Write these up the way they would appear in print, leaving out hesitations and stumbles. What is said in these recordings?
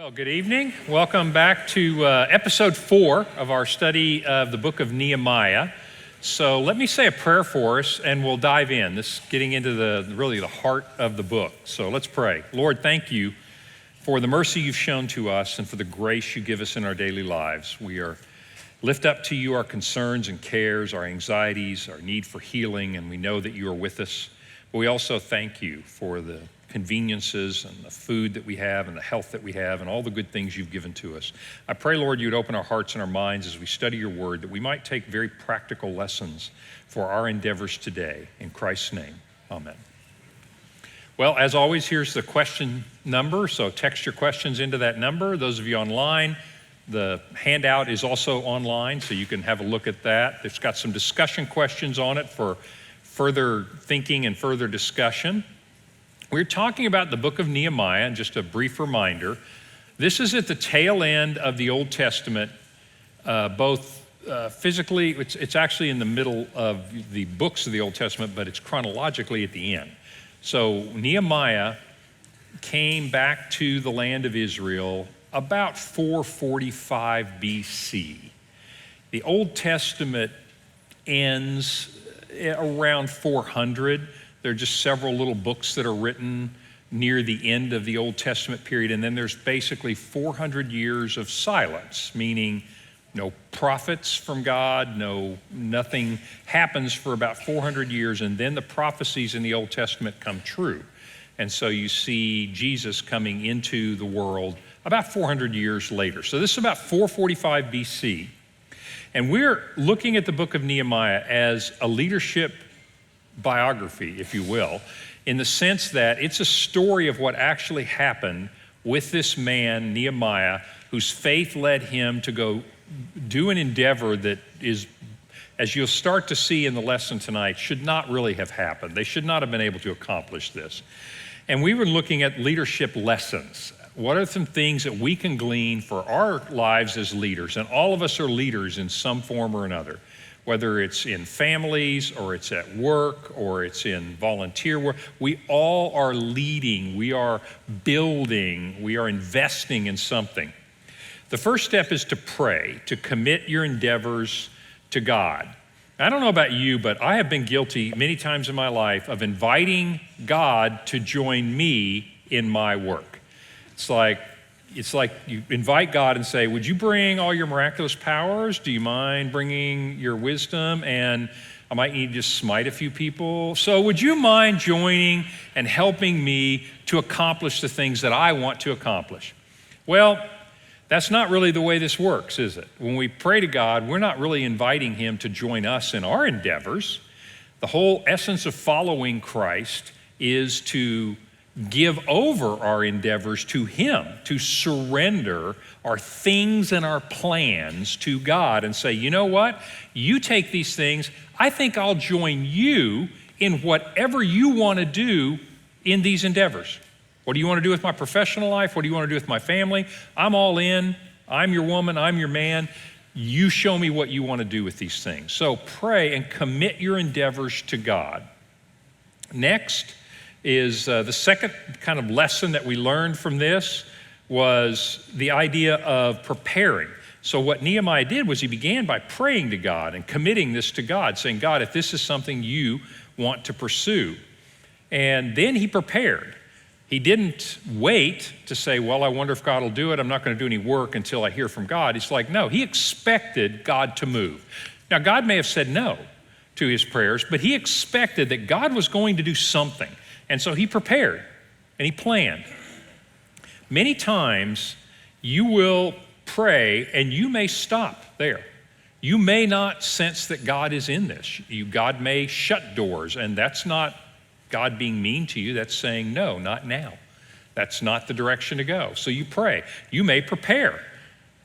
Well, good evening. Welcome back to episode 4 of our study of the book of Nehemiah. So let me say a prayer for us and we'll dive in. This is getting into the heart of the book. So let's pray. Lord, thank you for the mercy you've shown to us and for the grace you give us in our daily lives. We lift up to you our concerns and cares, our anxieties, our need for healing, and we know that you are with us. But we also thank you for the conveniences and the food that we have and the health that we have and all the good things you've given to us. I pray, Lord, you'd open our hearts and our minds as we study your word, that we might take very practical lessons for our endeavors today. In Christ's name, amen. Well, as always, here's the question number, so text your questions into that number. Those of you online, the handout is also online, so you can have a look at that. It's got some discussion questions on it for further thinking and further discussion. We're talking about the book of Nehemiah, and just a brief reminder, this is at the tail end of the Old Testament, both physically, it's actually in the middle of the books of the Old Testament, but it's chronologically at the end. So Nehemiah came back to the land of Israel about 445 BC. The Old Testament ends around 400. There are just several little books that are written near the end of the Old Testament period, and then there's basically 400 years of silence, meaning no prophets from God, nothing happens for about 400 years, and then the prophecies in the Old Testament come true. And so you see Jesus coming into the world about 400 years later. So this is about 445 BC, and we're looking at the book of Nehemiah as a leadership biography, if you will, in the sense that it's a story of what actually happened with this man, Nehemiah, whose faith led him to go do an endeavor that is, as you'll start to see in the lesson tonight, should not really have happened. They should not have been able to accomplish this. And we were looking at leadership lessons. What are some things that we can glean for our lives as leaders? And all of us are leaders in some form or another, whether it's in families or it's at work or it's in volunteer work. We all are leading, we are building, we are investing in something. The first step is to pray, to commit your endeavors to God. I don't know about you, but I have been guilty many times in my life of inviting God to join me in my work. It's like you invite God and say, would you bring all your miraculous powers? Do you mind bringing your wisdom? And I might need to just smite a few people. So would you mind joining and helping me to accomplish the things that I want to accomplish? Well, that's not really the way this works, is it? When we pray to God, we're not really inviting him to join us in our endeavors. The whole essence of following Christ is to give over our endeavors to him, to surrender our things and our plans to God and say, you know what? You take these things, I think I'll join you in whatever you want to do in these endeavors. What do you want to do with my professional life? What do you want to do with my family? I'm all in. I'm your woman. I'm your man. You show me what you want to do with these things. So pray and commit your endeavors to God. Next is the second kind of lesson that we learned from this was the idea of preparing. So what Nehemiah did was he began by praying to God and committing this to God, saying, God, if this is something you want to pursue. And then he prepared. He didn't wait to say, well, I wonder if God will do it. I'm not going to do any work until I hear from God. It's like, no, he expected God to move. Now, God may have said no to his prayers, but he expected that God was going to do something. And so he prepared and he planned. Many times you will pray and you may stop there. You may not sense that God is in this. God may shut doors, and that's not God being mean to you. That's saying, no, not now. That's not the direction to go. So you pray. You may prepare.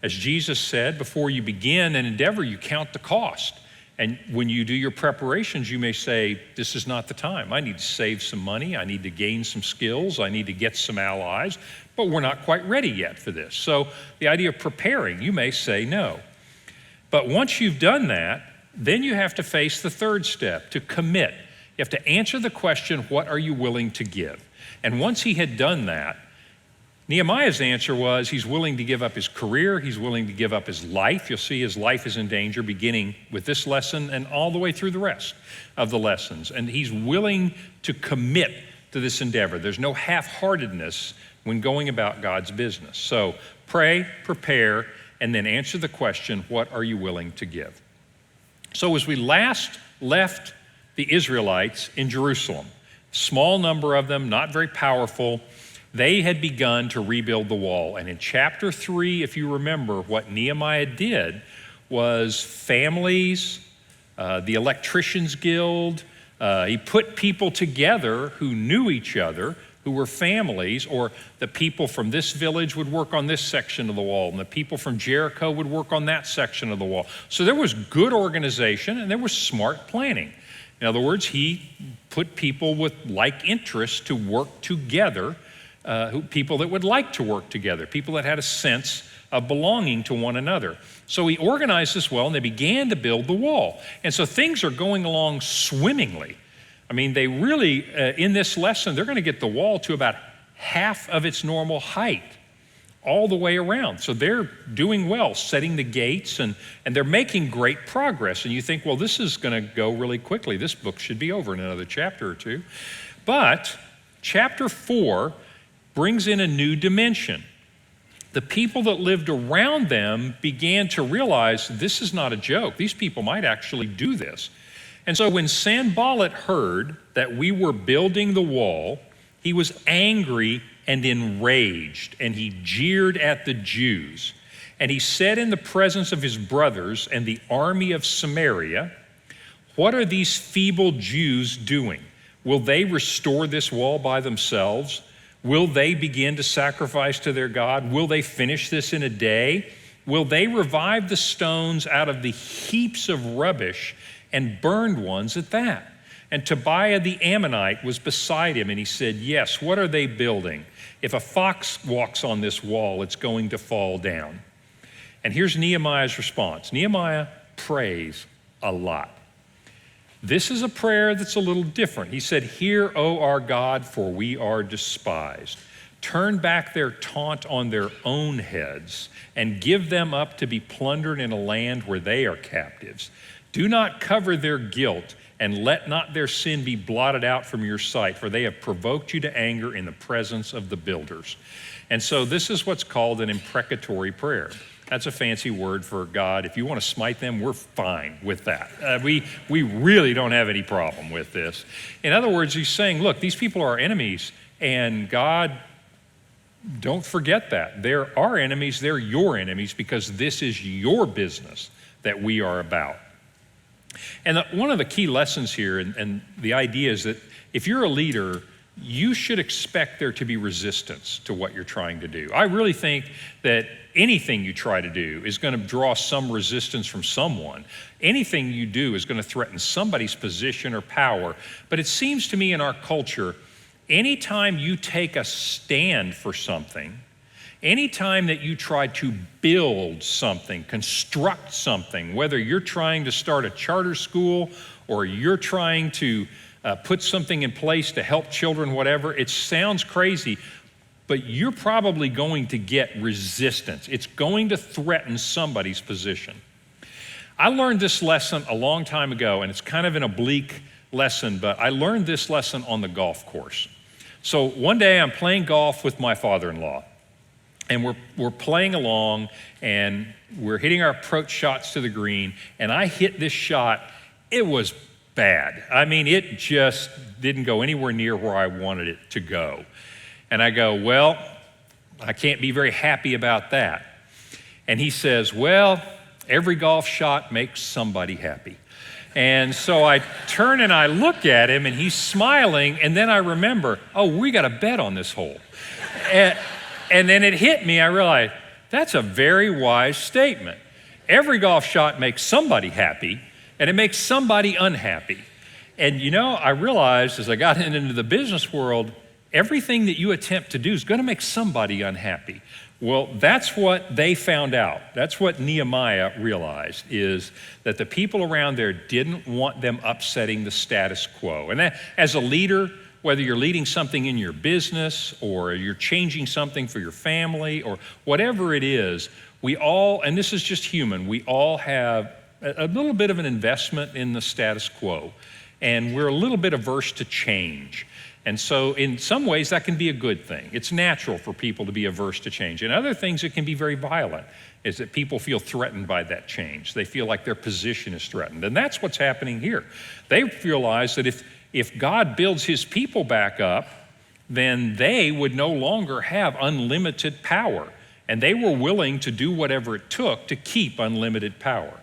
As Jesus said, before you begin an endeavor, you count the cost. And when you do your preparations, you may say, this is not the time. I need to save some money. I need to gain some skills. I need to get some allies, but we're not quite ready yet for this. So the idea of preparing, you may say no. But once you've done that, then you have to face the third step, to commit. You have to answer the question, what are you willing to give? And once he had done that, Nehemiah's answer was he's willing to give up his career, he's willing to give up his life. You'll see his life is in danger beginning with this lesson and all the way through the rest of the lessons. And he's willing to commit to this endeavor. There's no half-heartedness when going about God's business. So pray, prepare, and then answer the question, what are you willing to give? So as we last left the Israelites in Jerusalem, small number of them, not very powerful, they had begun to rebuild the wall. And in chapter 3, if you remember, what Nehemiah did was families, the electricians guild, he put people together who knew each other, who were families, or the people from this village would work on this section of the wall, and the people from Jericho would work on that section of the wall. So there was good organization and there was smart planning. In other words, he put people with like interests to work together, people that would like to work together, people that had a sense of belonging to one another. So he organized this well, and they began to build the wall. And so things are going along swimmingly. I mean, they really, in this lesson, they're going to get the wall to about half of its normal height all the way around. So they're doing well, setting the gates, and they're making great progress. And you think, well, this is going to go really quickly. This book should be over in another chapter or two. But chapter 4 brings in a new dimension. The people that lived around them began to realize this is not a joke. These people might actually do this. And so when Sanballat heard that we were building the wall, he was angry and enraged, and he jeered at the Jews. And he said in the presence of his brothers and the army of Samaria, "What are these feeble Jews doing? Will they restore this wall by themselves? Will they begin to sacrifice to their God? Will they finish this in a day? Will they revive the stones out of the heaps of rubbish and burned ones at that?" And Tobiah the Ammonite was beside him, and he said, "Yes, what are they building? If a fox walks on this wall, it's going to fall down." And here's Nehemiah's response. Nehemiah prays a lot. This is a prayer that's a little different. He said, "Hear, O our God, for we are despised. Turn back their taunt on their own heads and give them up to be plundered in a land where they are captives. Do not cover their guilt, and let not their sin be blotted out from your sight, for they have provoked you to anger in the presence of the builders." And so this is what's called an imprecatory prayer. That's a fancy word for God. If you want to smite them, we're fine with that. We really don't have any problem with this. In other words, he's saying, look, these people are our enemies, and God, don't forget that. They're our enemies, they're your enemies, because this is your business that we are about. And one of the key lessons here, and the idea is that if you're a leader, you should expect there to be resistance to what you're trying to do. I really think that anything you try to do is going to draw some resistance from someone. Anything you do is going to threaten somebody's position or power. But it seems to me in our culture, anytime you take a stand for something, anytime that you try to build something, construct something, whether you're trying to start a charter school or you're trying to put something in place to help children, whatever, it sounds crazy, but you're probably going to get resistance. It's going to threaten somebody's position. I learned this lesson a long time ago, and it's kind of an oblique lesson, but I learned this lesson on the golf course. So one day I'm playing golf with my father-in-law, and we're playing along, and we're hitting our approach shots to the green, and I hit this shot. It was bad. I mean, it just didn't go anywhere near where I wanted it to go. And I go, well, I can't be very happy about that. And he says, well, every golf shot makes somebody happy. And so I turn and I look at him, and he's smiling, and then I remember, oh, we got a bet on this hole. And then it hit me. I realized, that's a very wise statement. Every golf shot makes somebody happy, and it makes somebody unhappy. And you know, I realized as I got into the business world, everything that you attempt to do is going to make somebody unhappy. Well, that's what they found out. That's what Nehemiah realized, is that the people around there didn't want them upsetting the status quo. And that, as a leader, whether you're leading something in your business or you're changing something for your family or whatever it is, we all, and this is just human, we all have a little bit of an investment in the status quo, and we're a little bit averse to change. And so in some ways that can be a good thing. It's natural for people to be averse to change. In other things it can be very violent, is that people feel threatened by that change. They feel like their position is threatened. And that's what's happening here. They realize that if God builds his people back up, then they would no longer have unlimited power. And they were willing to do whatever it took to keep unlimited power.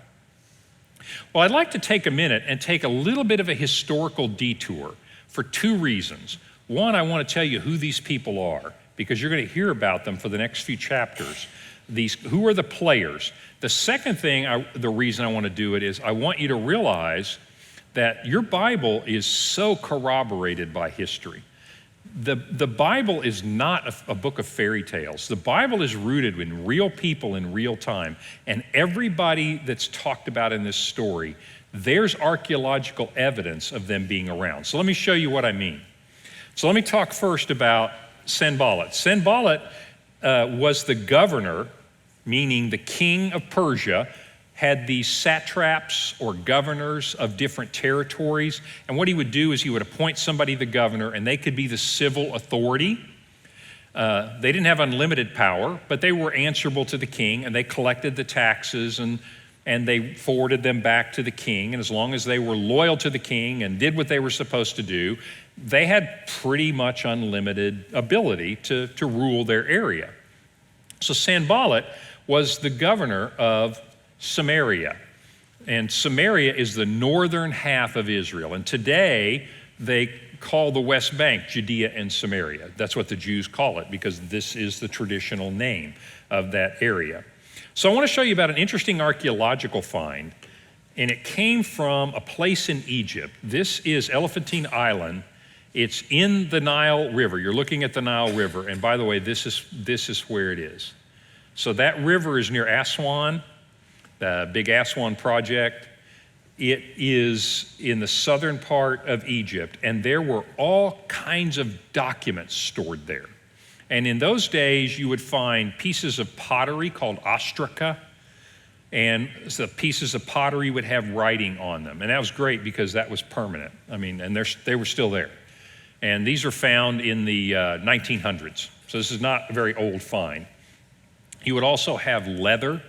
Well, I'd like to take a minute and take a little bit of a historical detour for two reasons. One, I want to tell you who these people are, because you're going to hear about them for the next few chapters. Who are the players? The second thing, the reason I want to do it is I want you to realize that your Bible is so corroborated by history. The Bible is not a book of fairy tales. The Bible is rooted in real people in real time. And everybody that's talked about in this story, there's archaeological evidence of them being around. So let me show you what I mean. So let me talk first about Sanballat. Sanballat was the governor, meaning the king of Persia, had these satraps or governors of different territories. And what he would do is he would appoint somebody the governor, and they could be the civil authority. They didn't have unlimited power, but they were answerable to the king, and they collected the taxes and they forwarded them back to the king. And as long as they were loyal to the king and did what they were supposed to do, they had pretty much unlimited ability to rule their area. So Sanballat was the governor of Samaria. And Samaria is the northern half of Israel. And today they call the West Bank Judea and Samaria. That's what the Jews call it, because this is the traditional name of that area. So I want to show you about an interesting archaeological find, and it came from a place in Egypt. This is Elephantine Island. It's in the Nile River. You're looking at the Nile River, and by the way, this is where it is. So that river is near Aswan, the big Aswan project. It is in the southern part of Egypt, and there were all kinds of documents stored there. And in those days, you would find pieces of pottery called ostraca, and the pieces of pottery would have writing on them. And that was great because that was permanent. I mean, and they were still there. And these are found in the 1900s. So this is not a very old find. You would also have leather,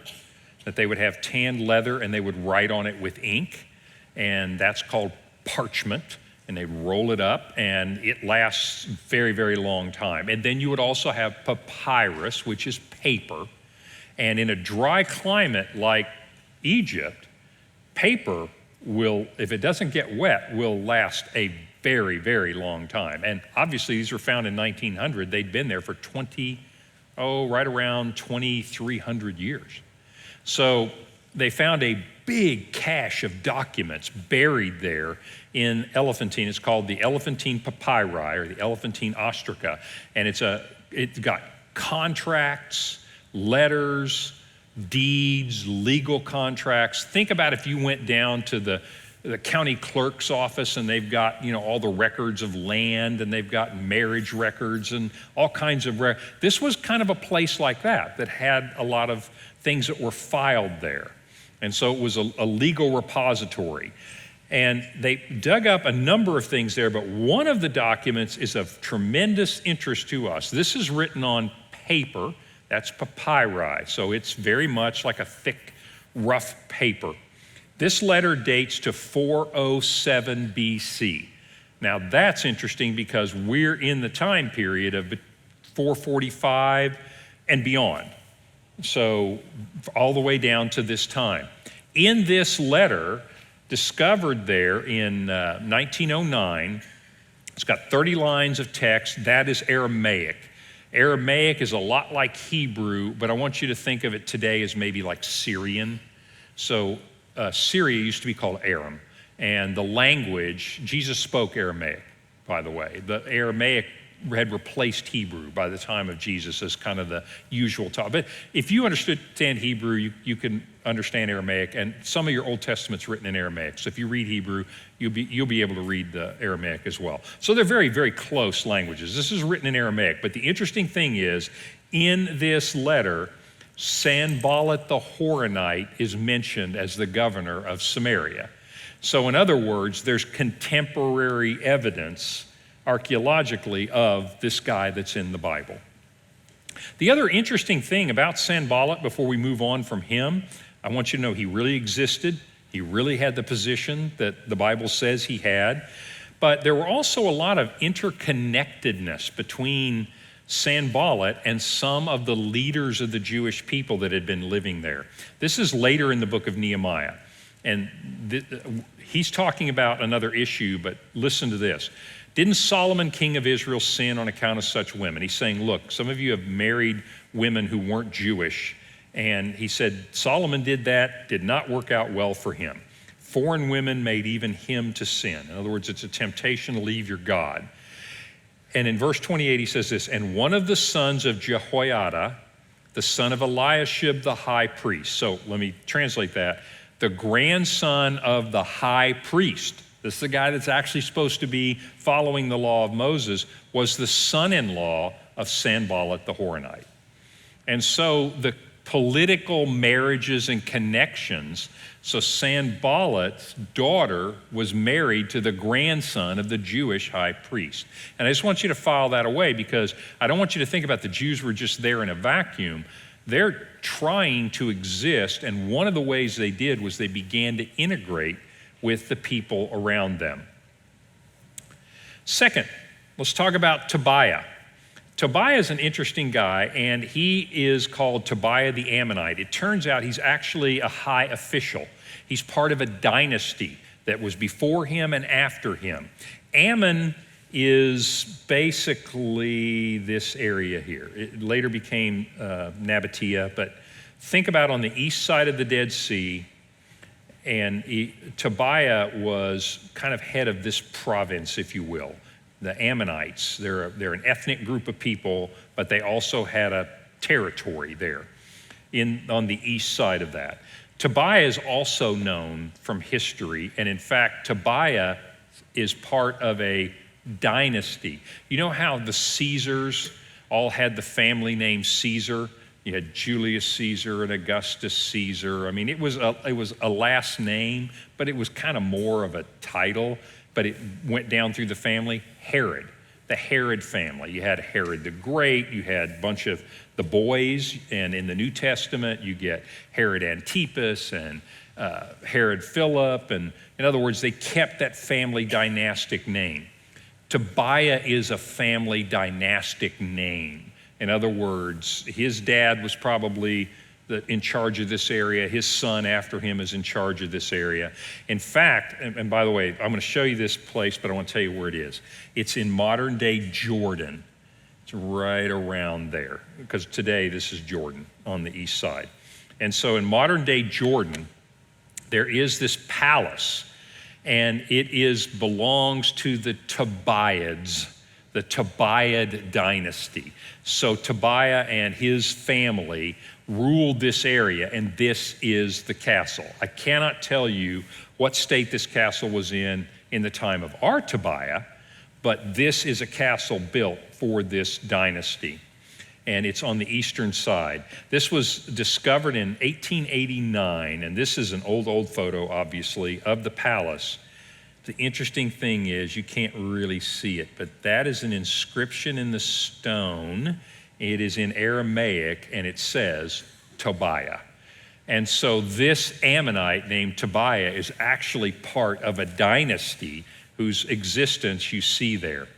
that they would have tanned leather, and they would write on it with ink, and that's called parchment, and they roll it up, and it lasts very, very long time. And then you would also have papyrus, which is paper, and in a dry climate like Egypt, paper will, if it doesn't get wet, will last a very, very long time. And obviously these were found in 1900. They'd been there for right around 2,300 years. So they found a big cache of documents buried there in Elephantine. It's called the Elephantine Papyri, or the Elephantine Ostraca. And it's got contracts, letters, deeds, legal contracts. Think about if you went down to the county clerk's office and they've got, all the records of land, and they've got marriage records and all kinds of This was kind of a place like that had a lot of things that were filed there. And so it was a legal repository. And they dug up a number of things there, but one of the documents is of tremendous interest to us. This is written on paper. That's papyri. So it's very much like a thick, rough paper. This letter dates to 407 BC. Now that's interesting because we're in the time period of 445 and beyond. So all the way down to this time. In this letter, discovered there in 1909, it's got 30 lines of text. That is Aramaic. Aramaic is a lot like Hebrew, but I want you to think of it today as maybe like Syrian. So Syria used to be called Aram. And the language, Jesus spoke Aramaic, by the way. The Aramaic had replaced Hebrew by the time of Jesus as kind of the usual talk. But if you understand Hebrew, you can understand Aramaic, and some of your Old Testament's written in Aramaic. So if you read Hebrew, you'll be able to read the Aramaic as well. So they're very, very close languages. This is written in Aramaic, but the interesting thing is, in this letter, Sanballat the Horonite is mentioned as the governor of Samaria. So in other words, there's contemporary evidence archaeologically of this guy that's in the Bible. The other interesting thing about Sanballat, before we move on from him, I want you to know he really existed. He really had the position that the Bible says he had. But there were also a lot of interconnectedness between Sanballat and some of the leaders of the Jewish people that had been living there. This is later in the book of Nehemiah. And he's talking about another issue, but listen to this. Didn't Solomon, king of Israel, sin on account of such women? He's saying, look, some of you have married women who weren't Jewish. And he said, Solomon did that, did not work out well for him. Foreign women made even him to sin. In other words, it's a temptation to leave your God. And in verse 28, he says this, and one of the sons of Jehoiada, the son of Eliashib the high priest. So let me translate that. The grandson of the high priest, this is the guy that's actually supposed to be following the law of Moses, was the son-in-law of Sanballat the Horonite. And so the political marriages and connections, so Sanballat's daughter was married to the grandson of the Jewish high priest. And I just want you to file that away, because I don't want you to think about the Jews were just there in a vacuum. They're trying to exist, and one of the ways they did was they began to integrate with the people around them. Second, let's talk about Tobiah. Tobiah is an interesting guy, and he is called Tobiah the Ammonite. It turns out he's actually a high official. He's part of a dynasty that was before him and after him. Ammon is basically this area here. It later became Nabatea, but think about on the east side of the Dead Sea, and Tobiah was kind of head of this province, if you will. The Ammonites, they're an ethnic group of people, but they also had a territory there on the east side of that. Tobiah is also known from history, and in fact, Tobiah is part of a dynasty. You know how the Caesars all had the family name Caesar? You had Julius Caesar and Augustus Caesar. I mean, it was a last name, but it was kind of more of a title, but it went down through the family. Herod, the Herod family. You had Herod the Great, you had a bunch of the boys, and in the New Testament, you get Herod Antipas and Herod Philip, and in other words, they kept that family dynastic name. Tobiah is a family dynastic name. In other words, his dad was probably in charge of this area. His son after him is in charge of this area. In fact, and by the way, I'm going to show you this place, but I want to tell you where it is. It's in modern day Jordan. It's right around there, because today this is Jordan on the east side. And so in modern day Jordan, there is this palace, and it belongs to the Tobiads, the Tobiad dynasty. So Tobiah and his family ruled this area, and this is the castle. I cannot tell you what state this castle was in the time of our Tobiah, but this is a castle built for this dynasty, and it's on the eastern side. This was discovered in 1889, and this is an old photo, obviously, of the palace. The interesting thing is you can't really see it, but that is an inscription in the stone. It is in Aramaic, and it says Tobiah. And so this Ammonite named Tobiah is actually part of a dynasty whose existence you see there.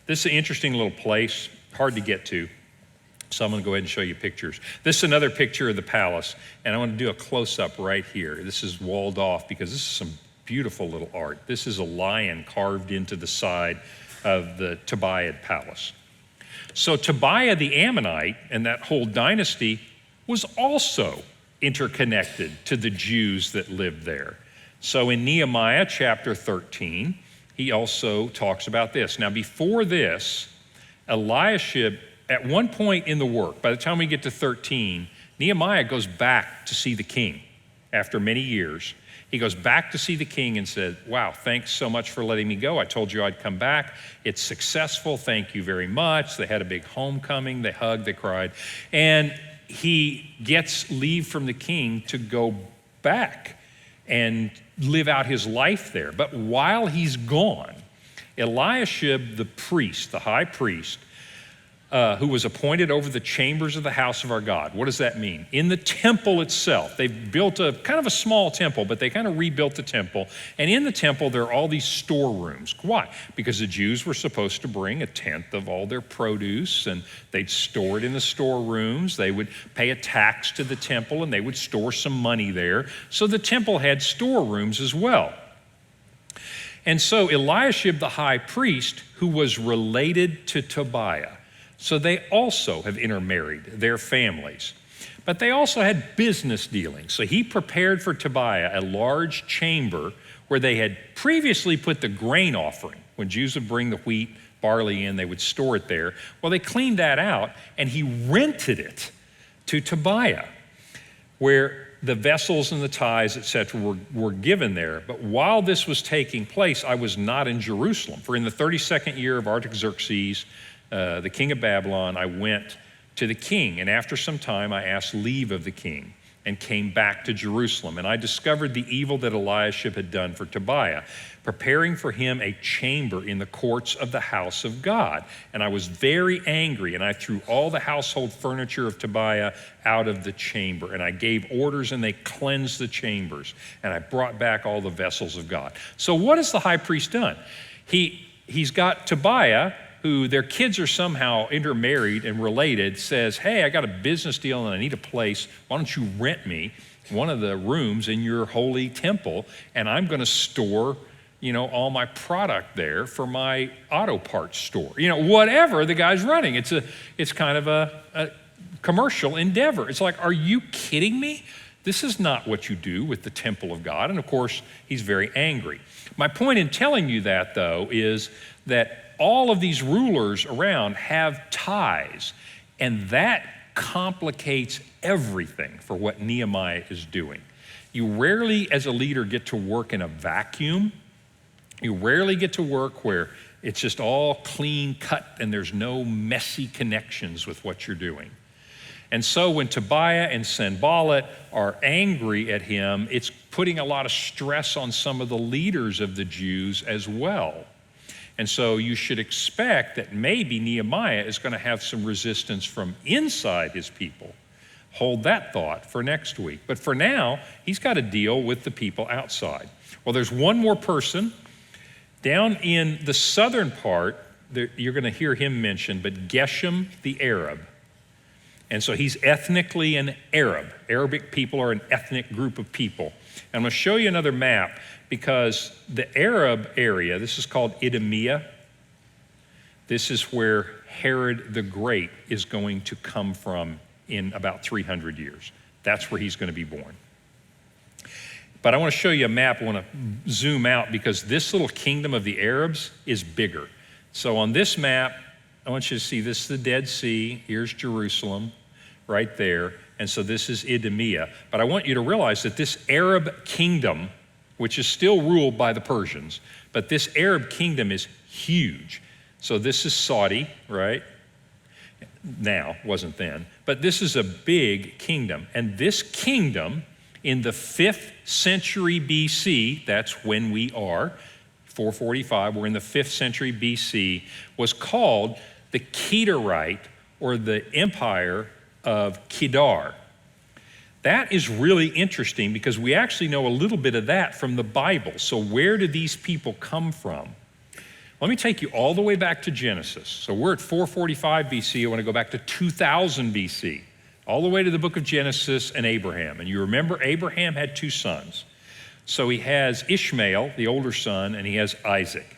This is an interesting little place, hard to get to, so I'm going to go ahead and show you pictures. This is another picture of the palace, and I want to do a close-up right here. This is walled off because this is some beautiful little art. This is a lion carved into the side of the Tobiad palace. So Tobiah the Ammonite and that whole dynasty was also interconnected to the Jews that lived there. So in Nehemiah chapter 13, he also talks about this. Now before this, Eliashib, at one point in the work, by the time we get to 13, Nehemiah goes back to see the king after many years. He goes back to see the king and said, wow, thanks so much for letting me go. I told you I'd come back. It's successful. Thank you very much. They had a big homecoming. They hugged, they cried. And he gets leave from the king to go back and live out his life there. But while he's gone, Eliashib, the priest, the high priest, who was appointed over the chambers of the house of our God. What does that mean? In the temple itself, they built a kind of a small temple, but they kind of rebuilt the temple. And in the temple, there are all these storerooms. Why? Because the Jews were supposed to bring a tenth of all their produce, and they'd store it in the storerooms. They would pay a tax to the temple, and they would store some money there. So the temple had storerooms as well. And so Eliashib, the high priest, who was related to Tobiah, so they also have intermarried their families. But they also had business dealings. So he prepared for Tobiah a large chamber where they had previously put the grain offering. When Jews would bring the wheat, barley in, they would store it there. Well, they cleaned that out, and he rented it to Tobiah, where the vessels and the tithes, etc., were given there. But while this was taking place, I was not in Jerusalem. For in the 32nd year of Artaxerxes, the king of Babylon, I went to the king, and after some time I asked leave of the king and came back to Jerusalem. And I discovered the evil that Eliashib had done for Tobiah, preparing for him a chamber in the courts of the house of God. And I was very angry, and I threw all the household furniture of Tobiah out of the chamber. And I gave orders, and they cleansed the chambers. And I brought back all the vessels of God. So what has the high priest done? He's got Tobiah, who their kids are somehow intermarried and related, says, hey, I got a business deal and I need a place. Why don't you rent me one of the rooms in your holy temple, and I'm going to store, all my product there for my auto parts store. Whatever the guy's running. It's kind of a commercial endeavor. It's like, are you kidding me? This is not what you do with the temple of God. And of course, he's very angry. My point in telling you that, though, is that all of these rulers around have ties, and that complicates everything for what Nehemiah is doing. You rarely, as a leader, get to work in a vacuum. You rarely get to work where it's just all clean cut and there's no messy connections with what you're doing. And so when Tobiah and Sanballat are angry at him, it's putting a lot of stress on some of the leaders of the Jews as well. And so you should expect that maybe Nehemiah is going to have some resistance from inside his people. Hold that thought for next week. But for now, he's got to deal with the people outside. Well, there's one more person. Down in the southern part, you're going to hear him mentioned, but Geshem the Arab. And so he's ethnically an Arab. Arabic people are an ethnic group of people. And I'm going to show you another map, because the Arab area, this is called Idumea. This is where Herod the Great is going to come from in about 300 years. That's where he's going to be born. But I want to show you a map. I want to zoom out because this little kingdom of the Arabs is bigger. So on this map, I want you to see this is the Dead Sea. Here's Jerusalem right there. And so this is Idumea. But I want you to realize that this Arab kingdom, which is still ruled by the Persians, but this Arab kingdom is huge. So this is Saudi, right? Now, wasn't then. But this is a big kingdom. And this kingdom in the 5th century BC, that's when we are, 445, we're in the 5th century BC, was called the Kedarite, or the Empire of Kedar. That is really interesting because we actually know a little bit of that from the Bible. So where did these people come from? Let me take you all the way back to Genesis. So we're at 445 BC. I want to go back to 2000 BC, all the way to the book of Genesis and Abraham. And you remember Abraham had 2 sons. So he has Ishmael, the older son, and he has Isaac.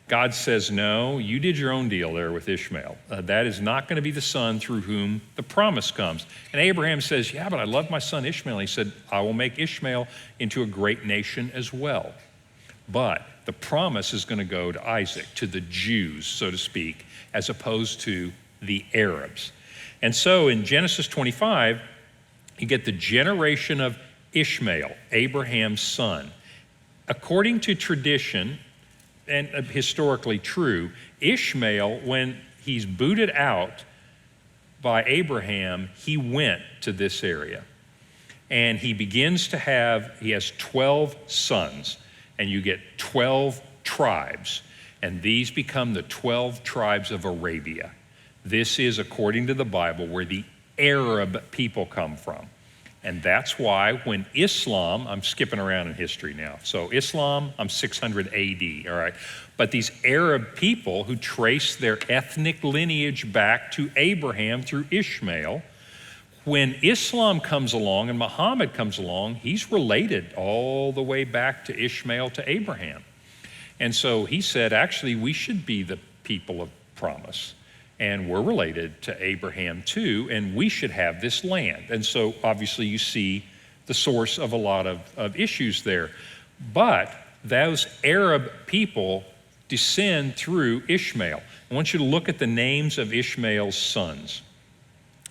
God says, no, you did your own deal there with Ishmael. That is not going to be the son through whom the promise comes. And Abraham says, yeah, but I love my son Ishmael. He said, I will make Ishmael into a great nation as well. But the promise is going to go to Isaac, to the Jews, so to speak, as opposed to the Arabs. And so in Genesis 25, you get the generation of Ishmael, Abraham's son. According to tradition, and historically true, Ishmael, when he's booted out by Abraham, he went to this area. And he has 12 sons, and you get 12 tribes, and these become the 12 tribes of Arabia. This is, according to the Bible, where the Arab people come from. And that's why when Islam, I'm skipping around in history now. So Islam, I'm 600 AD, all right? But these Arab people who trace their ethnic lineage back to Abraham through Ishmael, when Islam comes along and Muhammad comes along, he's related all the way back to Ishmael to Abraham. And so he said, actually, we should be the people of promise. And we're related to Abraham too, and we should have this land. And so obviously you see the source of a lot of issues there. But those Arab people descend through Ishmael. I want you to look at the names of Ishmael's sons.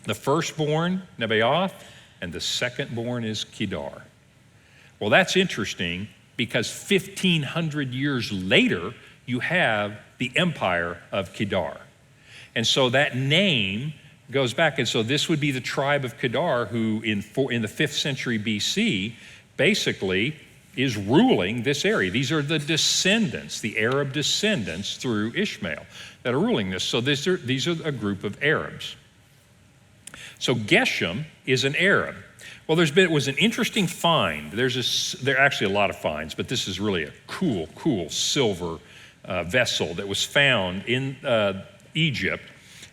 The firstborn, Nebaioth, and the secondborn is Kedar. Well, that's interesting because 1,500 years later, you have the empire of Kedar. And so that name goes back. And so this would be the tribe of Kedar who in the 5th century BC basically is ruling this area. These are the descendants, the Arab descendants through Ishmael that are ruling this. So these are a group of Arabs. So Geshem is an Arab. Well, it was an interesting find. There are actually a lot of finds, but this is really a cool silver vessel that was found in Egypt,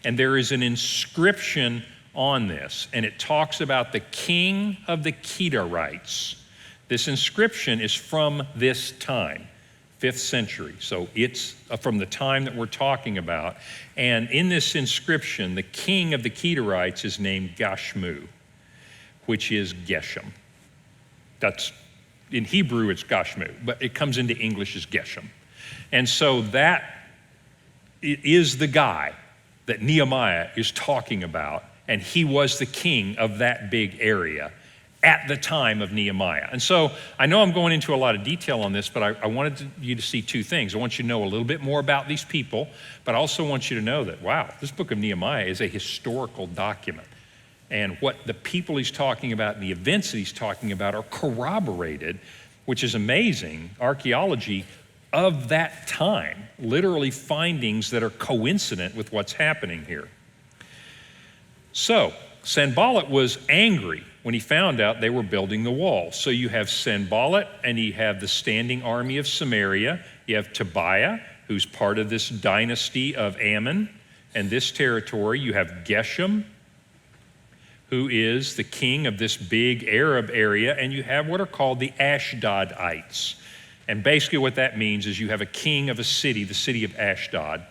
and there is an inscription on this, and it talks about the king of the Kedarites. This inscription is from this time, 5th century, so it's from the time that we're talking about. And in this inscription, the king of the Kedarites is named Gashmu, which is Geshem. That's, in Hebrew, it's Gashmu, but it comes into English as Geshem. And so that is the guy that Nehemiah is talking about, and he was the king of that big area at the time of Nehemiah. And so I know I'm going into a lot of detail on this, but I wanted you to see two things. I want you to know a little bit more about these people, but I also want you to know that, wow, this book of Nehemiah is a historical document. And what the people he's talking about and the events that he's talking about are corroborated, which is amazing. Archaeology of that time, literally findings that are coincident with what's happening here. So Sanballat was angry when he found out they were building the wall. So you have Sanballat, and you have the standing army of Samaria. You have Tobiah, who's part of this dynasty of Ammon and this territory. You have Geshem, who is the king of this big Arab area, and you have what are called the Ashdodites. And basically what that means is you have a king of a city, the city of Ashdod,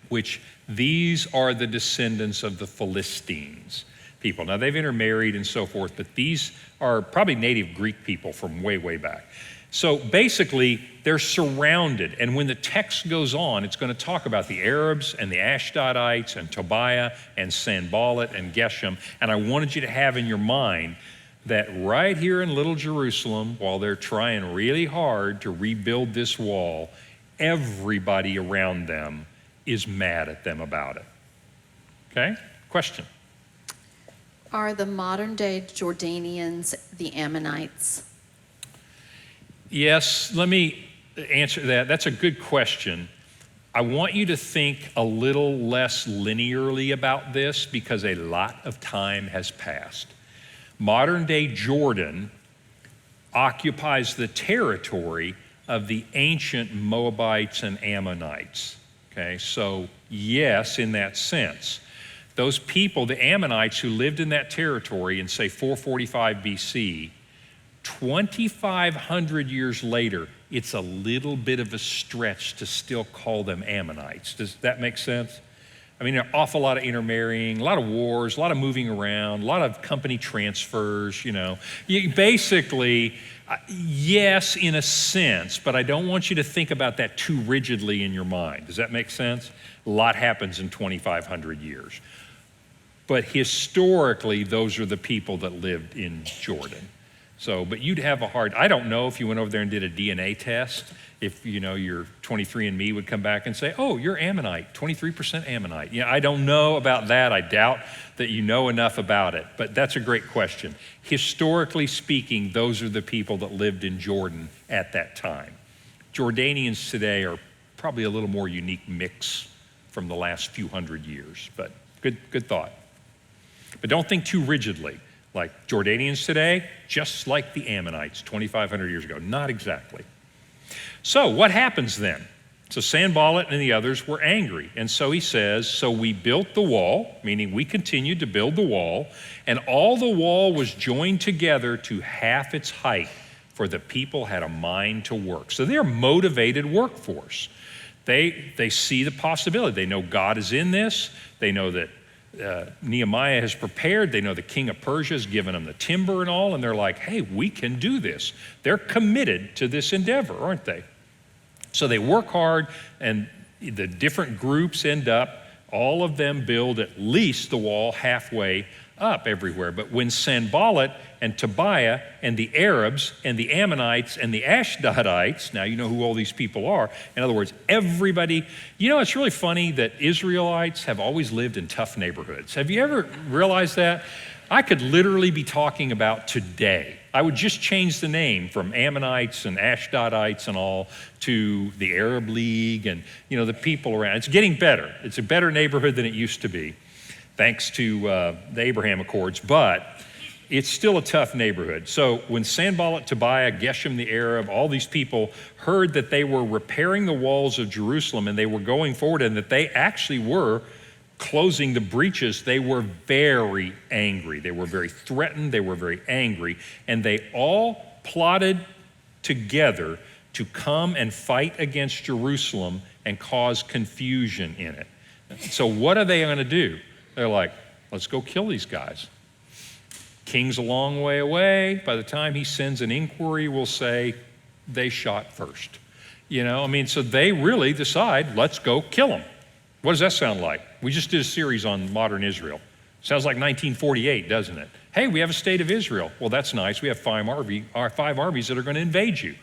which these are the descendants of the Philistines people. Now they've intermarried and so forth, but these are probably native Greek people from way, way back. So basically they're surrounded, and when the text goes on, it's going to talk about the Arabs and the Ashdodites and Tobiah and Sanballat and Geshem, and I wanted you to have in your mind that right here in Little Jerusalem, while they're trying really hard to rebuild this wall, everybody around them is mad at them about it. Okay? Question? Are the modern day Jordanians the Ammonites? Yes, let me answer that. That's a good question. I want you to think a little less linearly about this because a lot of time has passed. Modern day Jordan occupies the territory of the ancient Moabites and Ammonites. Okay, so yes, in that sense. Those people, the Ammonites who lived in that territory in, say, 445 BC, 2,500 years later, it's a little bit of a stretch to still call them Ammonites. Does that make sense? I mean, an awful lot of intermarrying, a lot of wars, a lot of moving around, a lot of company transfers, Basically, yes, in a sense, but I don't want you to think about that too rigidly in your mind. Does that make sense? A lot happens in 2,500 years. But historically, those are the people that lived in Jordan. But you'd have I don't know if you went over there and did a DNA test, if your 23andMe would come back and say, oh, you're Ammonite, 23% Ammonite. I don't know about that. I doubt that you know enough about it, but that's a great question. Historically speaking, those are the people that lived in Jordan at that time. Jordanians today are probably a little more unique mix from the last few hundred years, but good thought. But don't think too rigidly, like Jordanians today, just like the Ammonites 2,500 years ago. Not exactly. So what happens then? So Sanballat and the others were angry. And so he says, so we built the wall, meaning we continued to build the wall, and all the wall was joined together to half its height, for the people had a mind to work. So they're a motivated workforce. They see the possibility. They know God is in this. They know that Nehemiah has prepared. They know the king of Persia has given them the timber and all, and they're like, hey, we can do this. They're committed to this endeavor, aren't they? So they work hard, and the different groups end up, all of them build at least the wall halfway up everywhere. But when Sanballat and Tobiah and the Arabs and the Ammonites and the Ashdodites, now you know who all these people are. In other words, everybody, it's really funny that Israelites have always lived in tough neighborhoods. Have you ever realized that? I could literally be talking about today. I would just change the name from Ammonites and Ashdodites and all to the Arab League and, the people around. It's getting better. It's a better neighborhood than it used to be, thanks to the Abraham Accords, but it's still a tough neighborhood. So when Sanballat, Tobiah, Geshem the Arab, all these people heard that they were repairing the walls of Jerusalem and they were going forward and that they actually were closing the breaches, they were very angry. They were very threatened. They were very angry. And they all plotted together to come and fight against Jerusalem and cause confusion in it. So what are they going to do? They're like, let's go kill these guys. King's a long way away. By the time he sends an inquiry, we'll say they shot first. So they really decide, let's go kill them. What does that sound like? We just did a series on modern Israel. Sounds like 1948, doesn't it? Hey, we have a state of Israel. Well, that's nice. We have five armies that are going to invade you.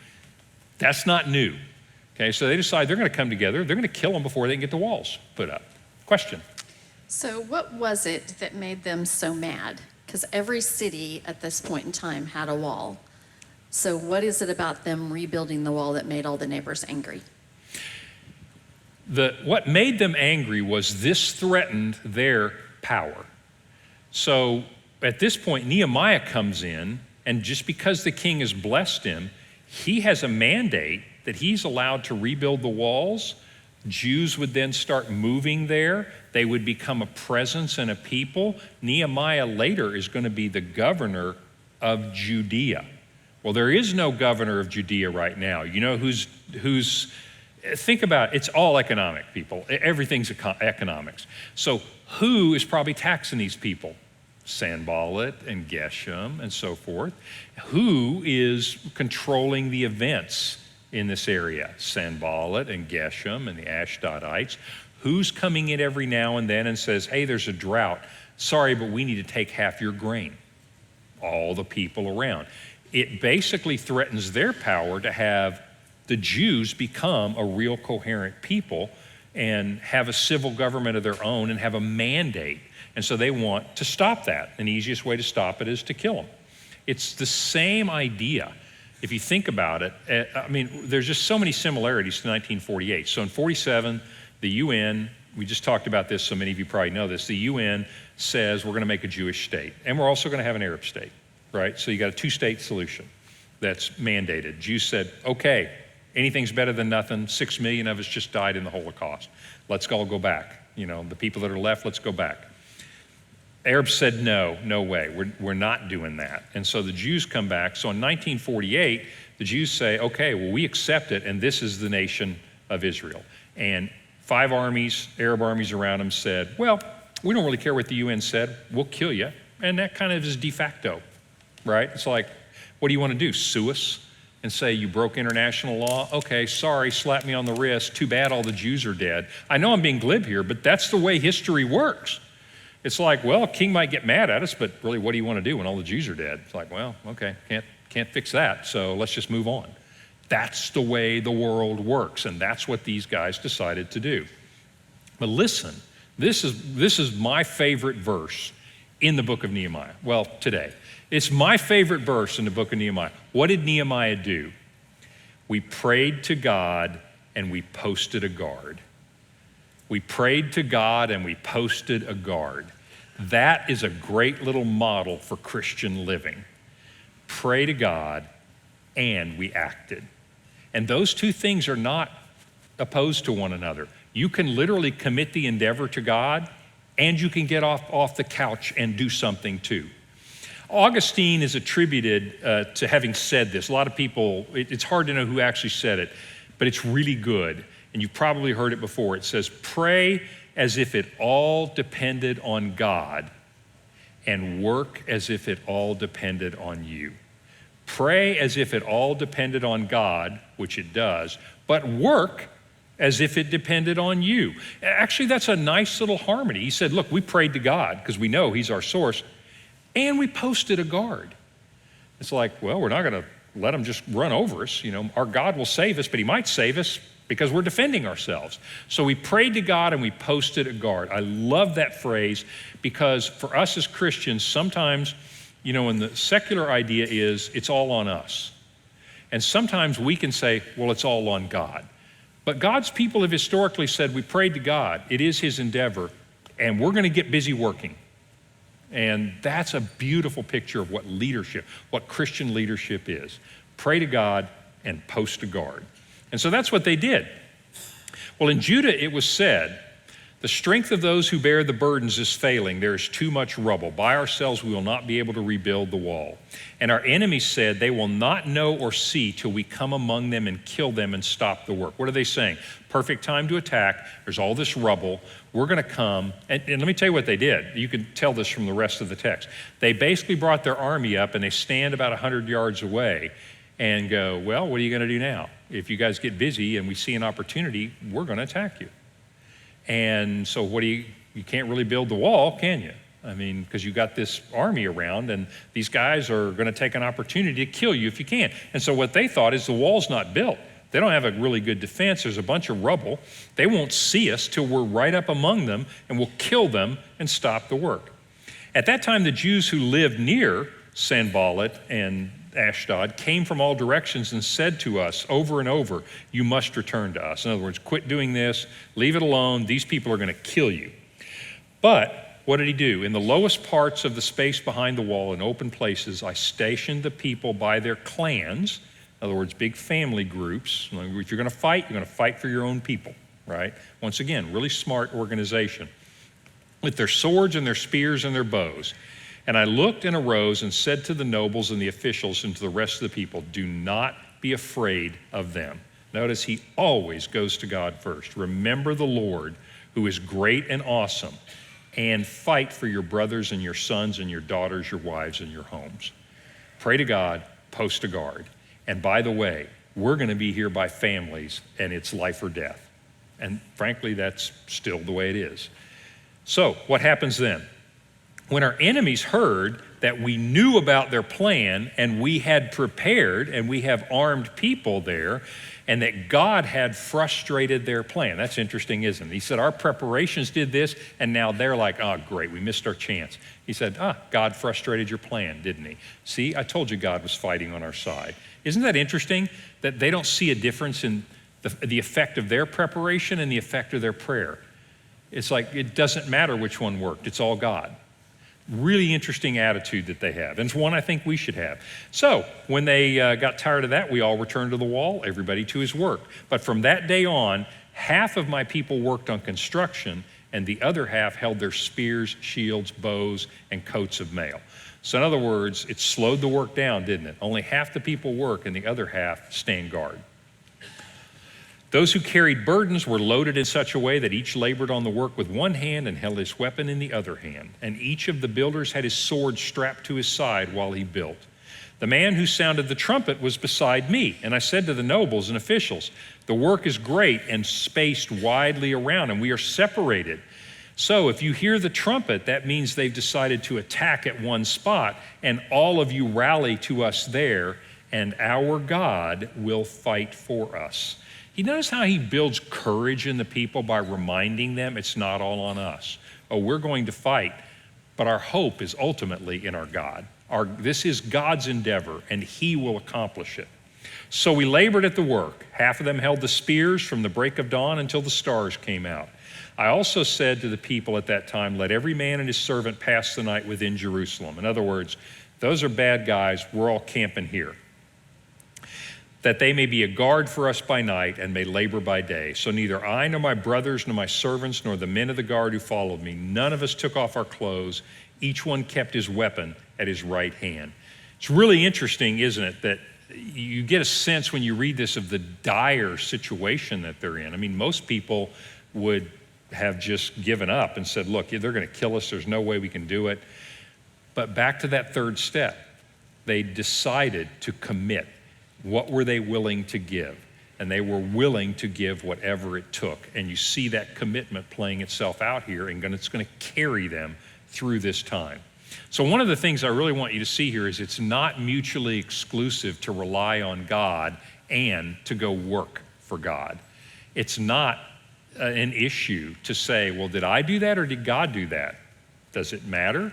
That's not new. Okay, so they decide they're going to come together. They're going to kill them before they can get the walls put up. Question? So what was it that made them so mad? Because every city at this point in time had a wall. So what is it about them rebuilding the wall that made all the neighbors angry? What made them angry was this threatened their power. So at this point, Nehemiah comes in, and just because the king has blessed him, he has a mandate that he's allowed to rebuild the walls. Jews would then start moving there. They would become a presence and a people. Nehemiah later is going to be the governor of Judea. Well, there is no governor of Judea right now. You know who's think about it, it's all economic, people. Everything's economics. So who is probably taxing these people? Sanballat and Geshem and so forth. Who is controlling the events in this area? Sanballat and Geshem and the Ashdodites. Who's coming in every now and then and says, hey, there's a drought. Sorry, but we need to take half your grain. All the people around. It basically threatens their power to have the Jews become a real coherent people and have a civil government of their own and have a mandate. And so they want to stop that. And the easiest way to stop it is to kill them. It's the same idea. If you think about it, there's just so many similarities to 1948. So in 47, the UN, we just talked about this, so many of you probably know this, the UN says we're going to make a Jewish state. And we're also going to have an Arab state, right? So you got a two-state solution that's mandated. Jews said, okay, anything's better than nothing. 6 million of us just died in the Holocaust. Let's all go back. The people that are left, let's go back. Arabs said, no way. We're not doing that. And so the Jews come back. So in 1948, the Jews say, okay, well, we accept it, and this is the nation of Israel. And 5 armies, Arab armies around him said, well, we don't really care what the UN said. We'll kill you. And that kind of is de facto, right? It's like, what do you want to do? Sue us and say you broke international law? Okay, sorry, slap me on the wrist. Too bad all the Jews are dead. I know I'm being glib here, but that's the way history works. It's like, well, a king might get mad at us, but really, what do you want to do when all the Jews are dead? It's like, well, okay, can't fix that, so let's just move on. That's the way the world works, and that's what these guys decided to do. But listen, this is my favorite verse in the book of Nehemiah. Well, today. It's my favorite verse in the book of Nehemiah. What did Nehemiah do? We prayed to God and we posted a guard. We prayed to God and we posted a guard. That is a great little model for Christian living. Pray to God and we acted. And those two things are not opposed to one another. You can literally commit the endeavor to God and you can get off the couch and do something too. Augustine is attributed to having said this. A lot of people, it's hard to know who actually said it, but it's really good. And you've probably heard it before. It says, pray as if it all depended on God and work as if it all depended on you. Pray as if it all depended on God, which it does, but work as if it depended on you. Actually, that's a nice little harmony. He said, look, we prayed to God because we know he's our source, and we posted a guard. It's like, well, we're not going to let him just run over us. You know, our God will save us, but he might save us because we're defending ourselves. So we prayed to God and we posted a guard. I love that phrase because for us as Christians, sometimes, you know, and the secular idea is it's all on us. And sometimes we can say, well, it's all on God. But God's people have historically said, we prayed to God. It is his endeavor, and we're going to get busy working. And that's a beautiful picture of what leadership, what Christian leadership is. Pray to God and post a guard. And so that's what they did. Well, in Judah, it was said, the strength of those who bear the burdens is failing. There is too much rubble. By ourselves, we will not be able to rebuild the wall. And our enemies said, they will not know or see till we come among them and kill them and stop the work. What are they saying? Perfect time to attack. There's all this rubble. We're going to come. And let me tell you what they did. You can tell this from the rest of the text. They basically brought their army up and they stand about 100 yards away and go, well, what are you going to do now? If you guys get busy and we see an opportunity, we're going to attack you. And so you can't really build the wall, can you? I mean, because you got this army around and these guys are going to take an opportunity to kill you if you can. And so what they thought is the wall's not built. They don't have a really good defense. There's a bunch of rubble. They won't see us till we're right up among them and we'll kill them and stop the work. At that time, the Jews who lived near Sanballat and Ashdod came from all directions and said to us over and over, you must return to us. In other words, quit doing this, leave it alone. These people are going to kill you. But what did he do? In the lowest parts of the space behind the wall in open places, I stationed the people by their clans. In other words, big family groups. If you're going to fight for your own people, right? Once again, really smart organization. With their swords and their spears and their bows. And I looked and arose and said to the nobles and the officials and to the rest of the people, do not be afraid of them. Notice he always goes to God first. Remember the Lord, who is great and awesome, and fight for your brothers and your sons and your daughters, your wives and your homes. Pray to God, post a guard. And by the way, we're going to be here by families, and it's life or death. And frankly, that's still the way it is. So what happens then? When our enemies heard that we knew about their plan and we had prepared and we have armed people there and that God had frustrated their plan. That's interesting, isn't it? He said, our preparations did this, and now they're like, oh, great, we missed our chance. He said, God frustrated your plan, didn't he? See, I told you God was fighting on our side. Isn't that interesting that they don't see a difference in the effect of their preparation and the effect of their prayer? It's like it doesn't matter which one worked. It's all God. Really interesting attitude that they have. And it's one I think we should have. So when they got tired of that, we all returned to the wall, everybody to his work. But from that day on, half of my people worked on construction and the other half held their spears, shields, bows, and coats of mail. So in other words, it slowed the work down, didn't it? Only half the people work and the other half stand guard. Those who carried burdens were loaded in such a way that each labored on the work with one hand and held his weapon in the other hand. And each of the builders had his sword strapped to his side while he built. The man who sounded the trumpet was beside me, and I said to the nobles and officials, the work is great and spaced widely around, and we are separated. So if you hear the trumpet, that means they've decided to attack at one spot, and all of you rally to us there, and our God will fight for us. You notice how he builds courage in the people by reminding them it's not all on us. Oh, we're going to fight, but our hope is ultimately in our God. This is God's endeavor, and he will accomplish it. So we labored at the work. Half of them held the spears from the break of dawn until the stars came out. I also said to the people at that time, let every man and his servant pass the night within Jerusalem. In other words, those are bad guys, we're all camping here. That they may be a guard for us by night and may labor by day. So neither I nor my brothers nor my servants nor the men of the guard who followed me, none of us took off our clothes. Each one kept his weapon at his right hand. It's really interesting, isn't it, that you get a sense when you read this of the dire situation that they're in. I mean, most people would have just given up and said, look, they're going to kill us. There's no way we can do it. But back to that third step, they decided to commit. What were they willing to give? And they were willing to give whatever it took. And you see that commitment playing itself out here, and it's going to carry them through this time. So one of the things I really want you to see here is it's not mutually exclusive to rely on God and to go work for God. It's not an issue to say, well, did I do that or did God do that? Does it matter?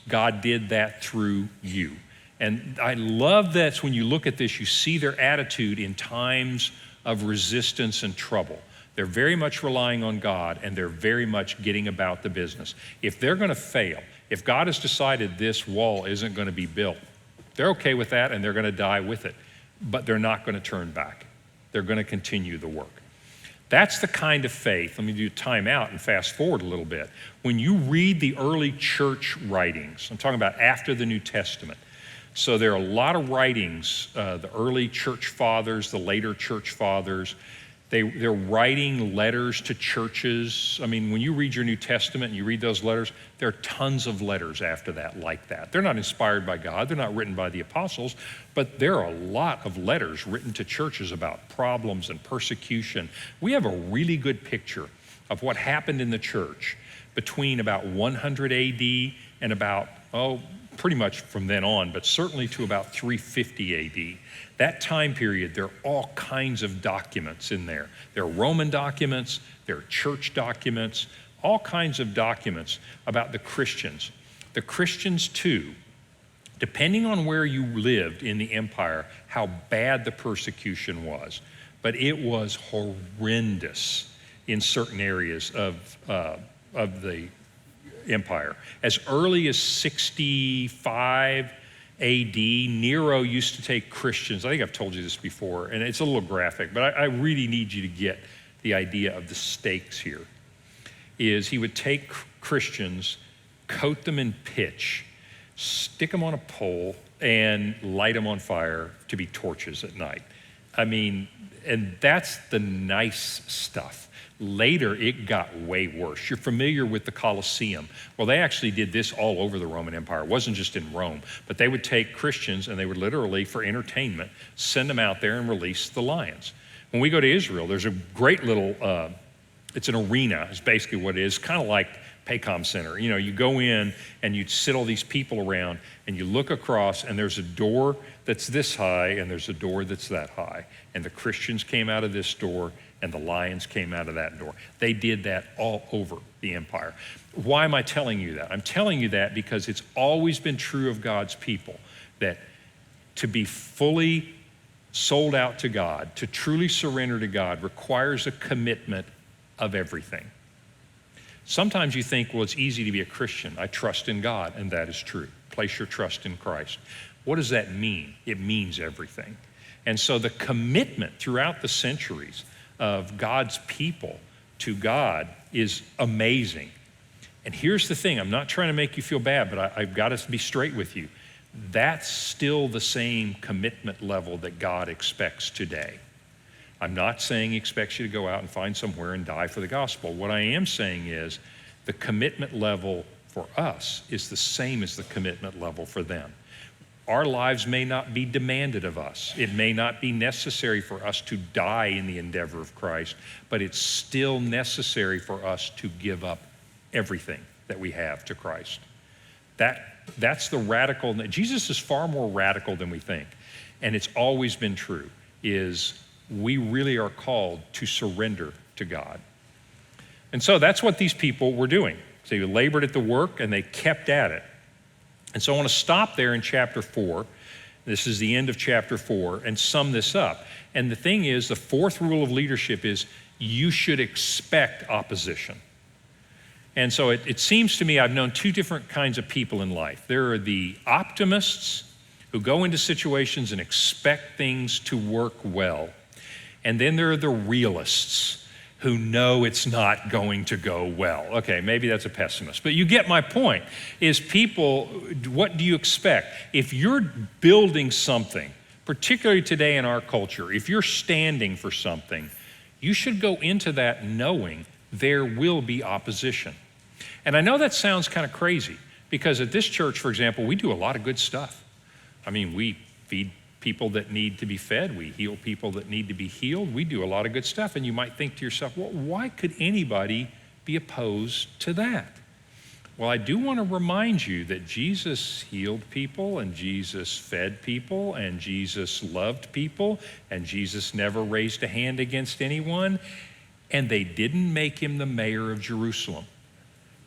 God did that through you. And I love that when you look at this, you see their attitude in times of resistance and trouble. They're very much relying on God, and they're very much getting about the business. If they're going to fail, if God has decided this wall isn't going to be built, they're okay with that, and they're going to die with it. But they're not going to turn back. They're going to continue the work. That's the kind of faith. Let me do time out and fast forward a little bit. When you read the early church writings, I'm talking about after the New Testament, so there are a lot of writings, the early church fathers, the later church fathers, they're writing letters to churches. I mean, when you read your New Testament and you read those letters, there are tons of letters after that like that. They're not inspired by God, they're not written by the apostles, but there are a lot of letters written to churches about problems and persecution. We have a really good picture of what happened in the church between about 100 AD and about, pretty much from then on, but certainly to about 350 AD. That time period, there are all kinds of documents in there. There are Roman documents, there are church documents, all kinds of documents about the Christians. The Christians too, depending on where you lived in the empire, how bad the persecution was. But it was horrendous in certain areas of the empire. As early as 65 AD, Nero used to take Christians. I think I've told you this before, and it's a little graphic, but I really need you to get the idea of the stakes here. Is he would take Christians, coat them in pitch, stick them on a pole, and light them on fire to be torches at night. I mean, and that's the nice stuff. Later, it got way worse. You're familiar with the Colosseum. Well, they actually did this all over the Roman Empire. It wasn't just in Rome, but they would take Christians and they would literally, for entertainment, send them out there and release the lions. When we go to Israel, there's a great little, it's an arena, is basically what it is, kind of like Paycom Center. You know, you go in and you sit all these people around and you look across and there's a door that's this high and there's a door that's that high. And the Christians came out of this door and the lions came out of that door. They did that all over the empire. Why am I telling you that? I'm telling you that because it's always been true of God's people that to be fully sold out to God, to truly surrender to God, requires a commitment of everything. Sometimes you think, well, it's easy to be a Christian. I trust in God, and that is true. Place your trust in Christ. What does that mean? It means everything. And so the commitment throughout the centuries of God's people to God is amazing. And here's the thing, I'm not trying to make you feel bad, but I've got to be straight with you. That's still the same commitment level that God expects today. I'm not saying he expects you to go out and find somewhere and die for the gospel. What I am saying is the commitment level for us is the same as the commitment level for them. Our lives may not be demanded of us. It may not be necessary for us to die in the endeavor of Christ, but it's still necessary for us to give up everything that we have to Christ. That's the radical. Jesus is far more radical than we think. And it's always been true, is we really are called to surrender to God. And so that's what these people were doing. So they labored at the work and they kept at it. And so I want to stop there in chapter 4. This is the end of chapter 4, and sum this up. And the thing is, the fourth rule of leadership is you should expect opposition. And so it seems to me I've known two different kinds of people in life. There are the optimists who go into situations and expect things to work well. And then there are the realists who know it's not going to go well. Okay, maybe that's a pessimist, but you get my point, is people, what do you expect? If you're building something, particularly today in our culture, if you're standing for something, you should go into that knowing there will be opposition. And I know that sounds kind of crazy, because at this church, for example, we do a lot of good stuff. I mean, we feed people that need to be fed. We heal people that need to be healed. We do a lot of good stuff. And you might think to yourself, well, why could anybody be opposed to that? Well, I do want to remind you that Jesus healed people, and Jesus fed people, and Jesus loved people, and Jesus never raised a hand against anyone, and they didn't make him the mayor of Jerusalem.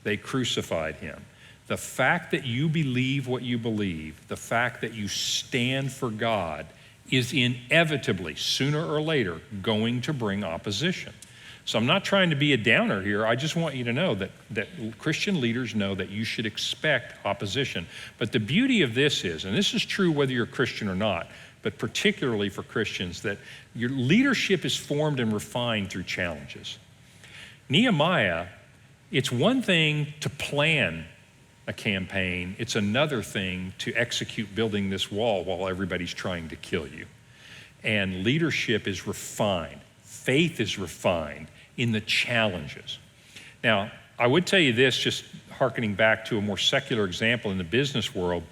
They crucified him. The fact that you believe what you believe, the fact that you stand for God, is inevitably, sooner or later, going to bring opposition. So I'm not trying to be a downer here. I just want you to know that Christian leaders know that you should expect opposition. But the beauty of this is, and this is true whether you're a Christian or not, but particularly for Christians, that your leadership is formed and refined through challenges. Nehemiah, it's one thing to plan a campaign, it's another thing to execute building this wall while everybody's trying to kill you. And leadership is refined, faith is refined in the challenges. Now, I would tell you this, just hearkening back to a more secular example in the business world,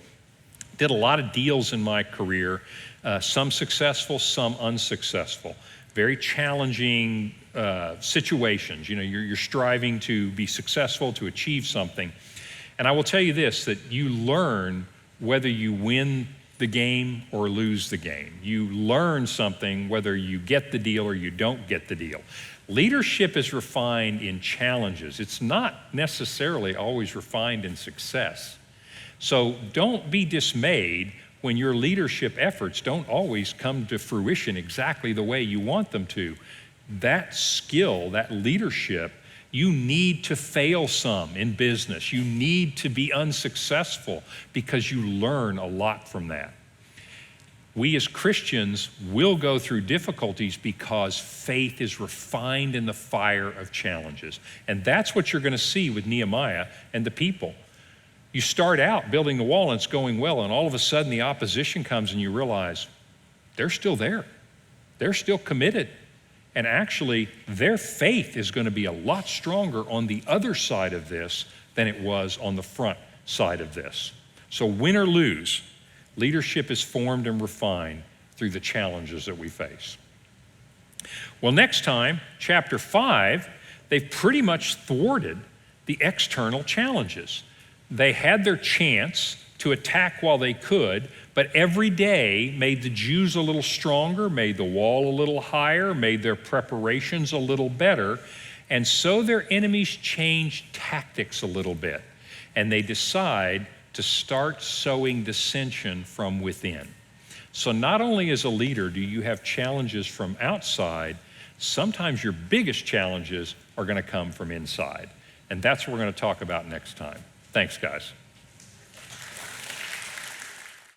did a lot of deals in my career, some successful, some unsuccessful. Very challenging situations. You know, you're striving to be successful, to achieve something. And I will tell you this, that you learn whether you win the game or lose the game. You learn something whether you get the deal or you don't get the deal. Leadership is refined in challenges. It's not necessarily always refined in success. So don't be dismayed when your leadership efforts don't always come to fruition exactly the way you want them to. That skill, that leadership, you need to fail some in business. You need to be unsuccessful because you learn a lot from that. We as Christians will go through difficulties because faith is refined in the fire of challenges. And that's what you're going to see with Nehemiah and the people. You start out building the wall and it's going well, and all of a sudden the opposition comes and you realize they're still there. They're still committed. And actually, their faith is going to be a lot stronger on the other side of this than it was on the front side of this. So win or lose, leadership is formed and refined through the challenges that we face. Well, next time, chapter 5, they've pretty much thwarted the external challenges. They had their chance to attack while they could, but every day made the Jews a little stronger, made the wall a little higher, made their preparations a little better, and so their enemies changed tactics a little bit, and they decide to start sowing dissension from within. So not only as a leader do you have challenges from outside, sometimes your biggest challenges are going to come from inside, and that's what we're going to talk about next time. Thanks, guys.